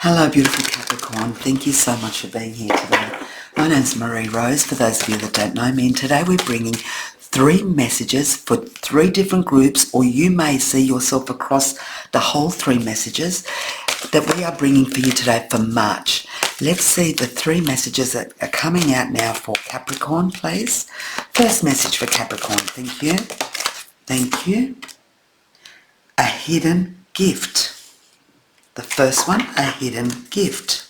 Hello beautiful Capricorn, thank you so much for being here today. My name's Marie Rose, for those of you that don't know me, and today we're bringing 3 messages for 3 different groups, or you may see yourself across the whole 3 messages that we are bringing for you today for March. Let's see the 3 messages that are coming out now for Capricorn, please. First message for Capricorn, thank you. Thank you. A hidden gift. The first one, a hidden gift.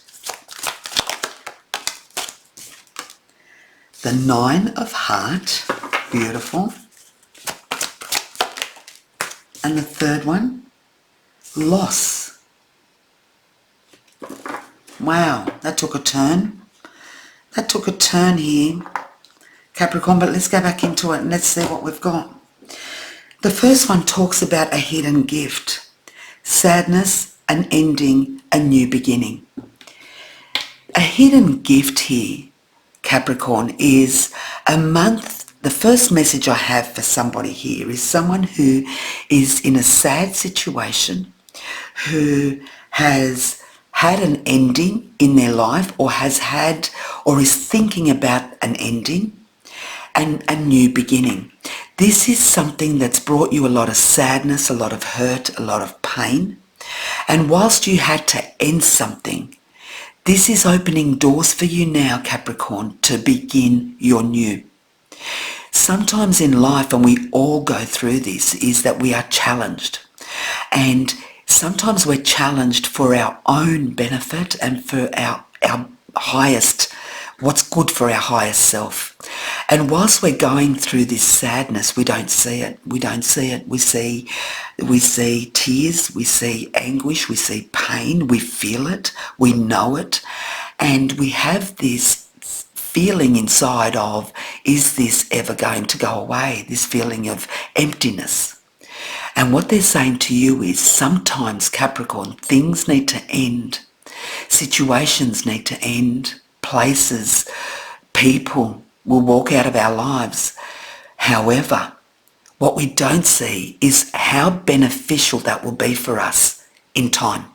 The 9 of Hearts, beautiful. And the third one, loss. Wow, that took a turn. That took a turn here, Capricorn, but let's go back into it and let's see what we've got. The first one talks about a hidden gift, sadness, an ending, a new beginning. A hidden gift here, Capricorn, is a month. The first message I have for somebody here is someone who is in a sad situation, who has had an ending in their life, or has had, or is thinking about an ending and a new beginning. This is something that's brought you a lot of sadness, a lot of hurt, a lot of pain. And whilst you had to end something, this is opening doors for you now, Capricorn, to begin your new. Sometimes in life, and we all go through this, is that we are challenged. And sometimes we're challenged for our own benefit and for our highest, what's good for our highest self. And whilst we're going through this sadness, we don't see it. We don't see it. We see tears, we see anguish, we see pain, we feel it, we know it, and we have this feeling inside of, is this ever going to go away? This feeling of emptiness. And what they're saying to you is, sometimes, Capricorn, things need to end. Situations need to end. Places, people will walk out of our lives. However, what we don't see is how beneficial that will be for us in time.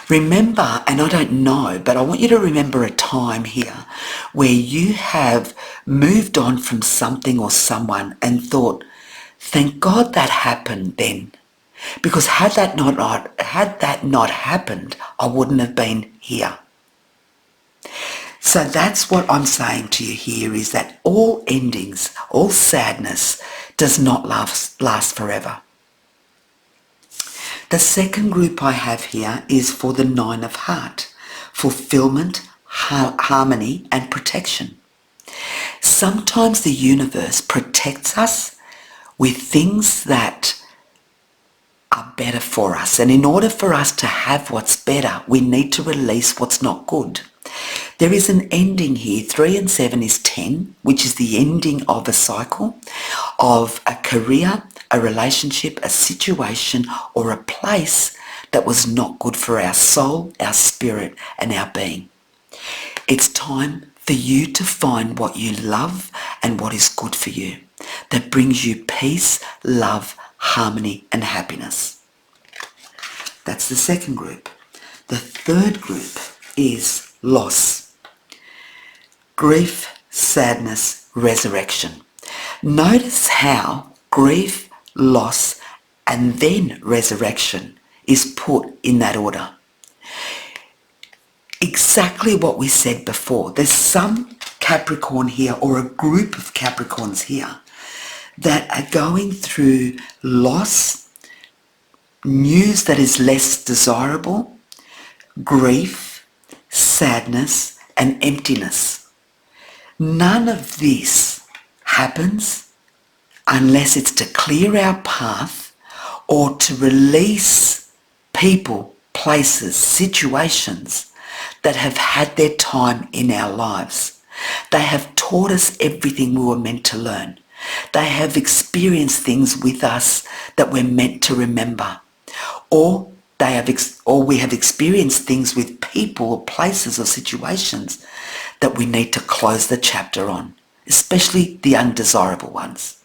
Remember, and I don't know, but I want you to remember a time here where you have moved on from something or someone and thought, thank God that happened then. Because had that not happened, I wouldn't have been here. So that's what I'm saying to you here, is that all endings, all sadness does not last forever. The second group I have here is for the 9 of Hearts, fulfillment, harmony and protection. Sometimes the universe protects us with things that are better for us. And in order for us to have what's better, we need to release what's not good. There is an ending here. 3 and 7 is 10, which is the ending of a cycle, of a career, a relationship, a situation, or a place that was not good for our soul, our spirit, and our being. It's time for you to find what you love and what is good for you, that brings you peace, love, harmony, and happiness. That's the second group. The third group is loss, grief, sadness, resurrection. Notice how grief, loss, and then resurrection is put in that order. Exactly what we said before. There's some Capricorn here, or a group of Capricorns here, that are going through loss, news that is less desirable, grief, sadness and emptiness. None of this happens unless it's to clear our path or to release people, places, situations that have had their time in our lives. They have taught us everything we were meant to learn. They have experienced things with us that we're meant to remember. Or we have experienced things with people or places or situations that we need to close the chapter on, especially the undesirable ones.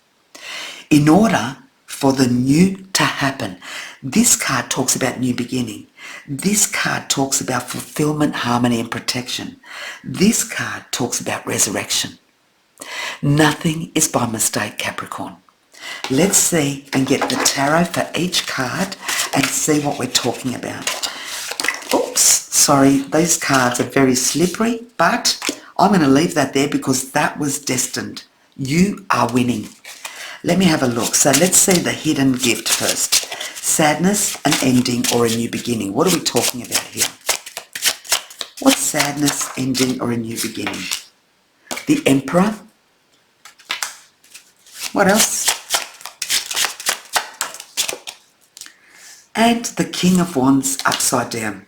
In order for the new to happen. This card talks about new beginning. This card talks about fulfillment, harmony and protection. This card talks about resurrection. Nothing is by mistake, Capricorn. Let's see and get the tarot for each card and see what we're talking about. Oops, sorry, these cards are very slippery, but I'm going to leave that there because that was destined. You are winning. Let me have a look. So let's see the hidden gift first. Sadness, an ending or a new beginning. What are we talking about here? What's sadness, ending or a new beginning? The Emperor. What else? And the King of Wands upside down.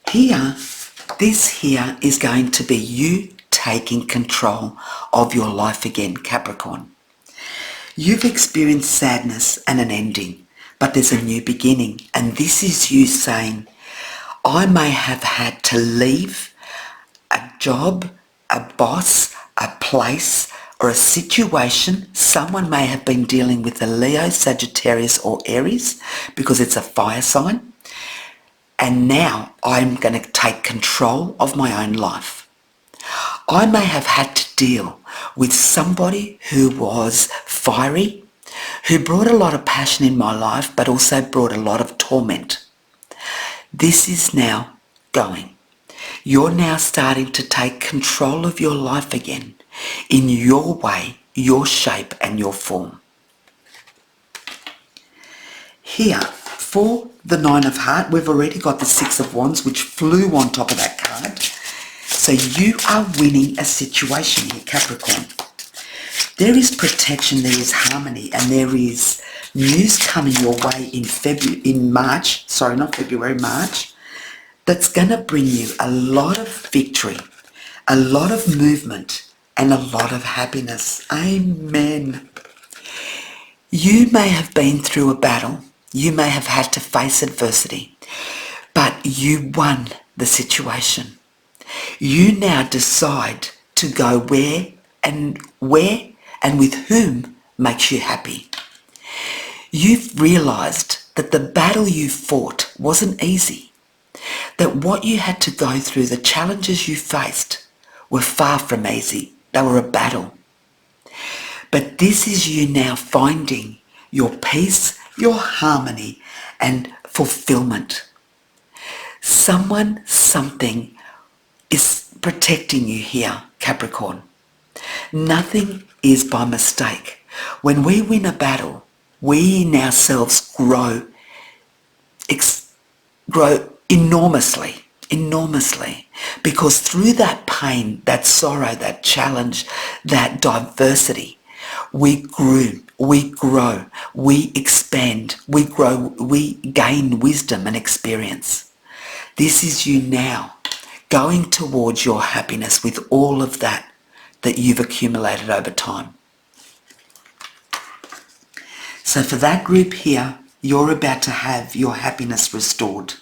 Here, this here is going to be you taking control of your life again, Capricorn. You've experienced sadness and an ending, but there's a new beginning. And this is you saying, I may have had to leave a job, a boss, a place, or a situation. Someone may have been dealing with a Leo, Sagittarius or Aries because it's a fire sign. And now I'm going to take control of my own life. I may have had to deal with somebody who was fiery, who brought a lot of passion in my life, but also brought a lot of torment. This is now going. You're now starting to take control of your life again in your way, your shape and your form. Here, for the Nine of Hearts, we've already got the Six of Wands, which flew on top of that card. So you are winning a situation here, Capricorn. There is protection, there is harmony, and there is news coming your way in March, that's going to bring you a lot of victory, a lot of movement, and a lot of happiness. Amen. You may have been through a battle. You may have had to face adversity, but you won the situation. You now decide to go where and with whom makes you happy. You've realised that the battle you fought wasn't easy, that what you had to go through, the challenges you faced, were far from easy. They were a battle. But this is you now finding your peace, your harmony and fulfillment. Someone, something is protecting you here, Capricorn. Nothing is by mistake. When we win a battle, we in ourselves grow enormously, because through that pain, that sorrow, that challenge, that diversity, we grew, we grow, we expand, we grow, we gain wisdom and experience. This is you now going towards your happiness with all of that you've accumulated over time. So for that group here, you're about to have your happiness restored.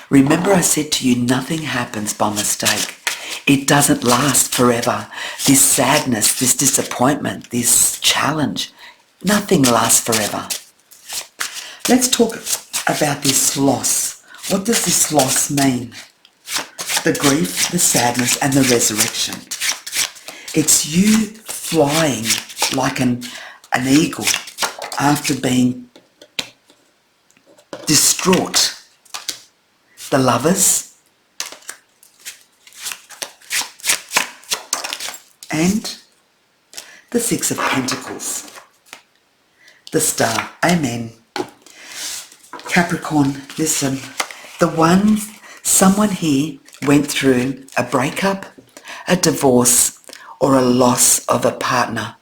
Remember I said to you, nothing happens by mistake. It doesn't last forever. This sadness, this disappointment, this challenge, nothing lasts forever. Let's talk about this loss. What does this loss mean? The grief, the sadness and the resurrection. It's you flying like an eagle after being distraught. The Lovers and the Six of Pentacles. The Star. Amen. Capricorn, listen. Someone here went through a breakup, a divorce, or a loss of a partner.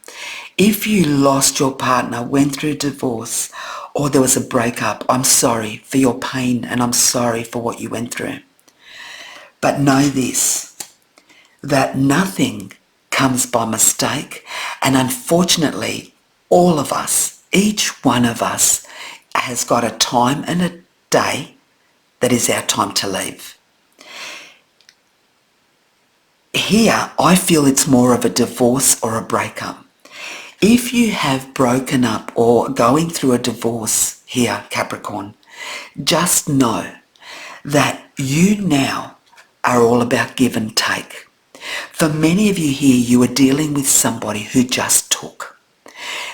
If you lost your partner, went through divorce, or there was a breakup, I'm sorry for your pain and I'm sorry for what you went through. But know this, that nothing comes by mistake, and unfortunately all of us, each one of us, has got a time and a day that is our time to leave. Here I feel it's more of a divorce or a breakup. If you have broken up or going through a divorce here, Capricorn, just know that you now are all about give and take. For many of you here, you are dealing with somebody who just took.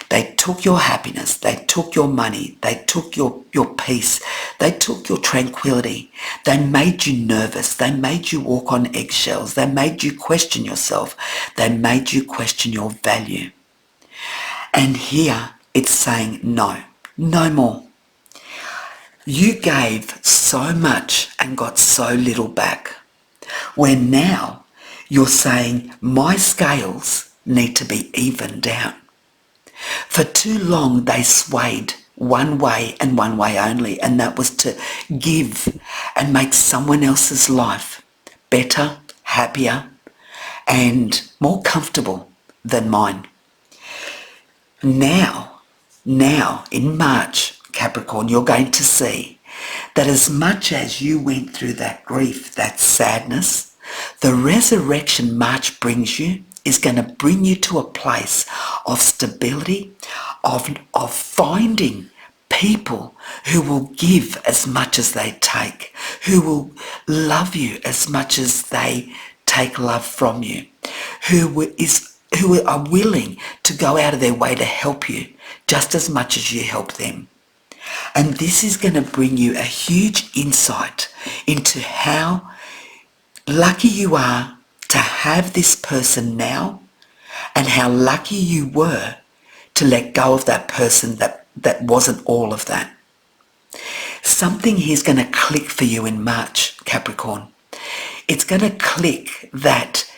They took your happiness, they took your money, they took your peace, they took your tranquility, they made you nervous, they made you walk on eggshells, they made you question yourself, they made you question your value. And here it's saying no, no more. You gave so much and got so little back, where now you're saying my scales need to be evened down. For too long they swayed one way and one way only, and that was to give and make someone else's life better, happier, and more comfortable than mine. Now in March, Capricorn, you're going to see that as much as you went through that grief, that sadness, the resurrection March brings you is going to bring you to a place of stability, of finding people who will give as much as they take, who will love you as much as they take love from you, who are willing to go out of their way to help you just as much as you help them. And this is going to bring you a huge insight into how lucky you are to have this person now, and how lucky you were to let go of that person that wasn't all of that. Something here's going to click for you in March, Capricorn. It's going to click that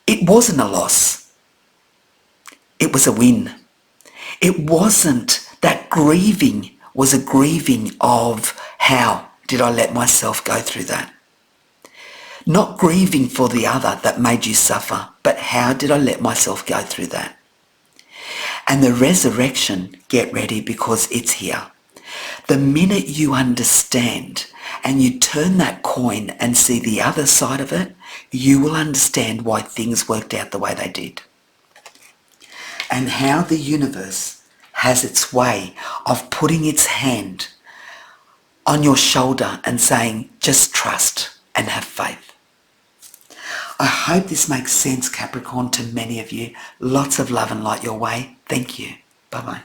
it wasn't a loss. It was a win. It wasn't that grieving was a grieving of how did I let myself go through that? Not grieving for the other that made you suffer, but how did I let myself go through that? And the resurrection, get ready because it's here. The minute you understand and you turn that coin and see the other side of it, you will understand why things worked out the way they did. And how the universe has its way of putting its hand on your shoulder and saying, just trust and have faith. I hope this makes sense, Capricorn, to many of you. Lots of love and light your way. Thank you. Bye-bye.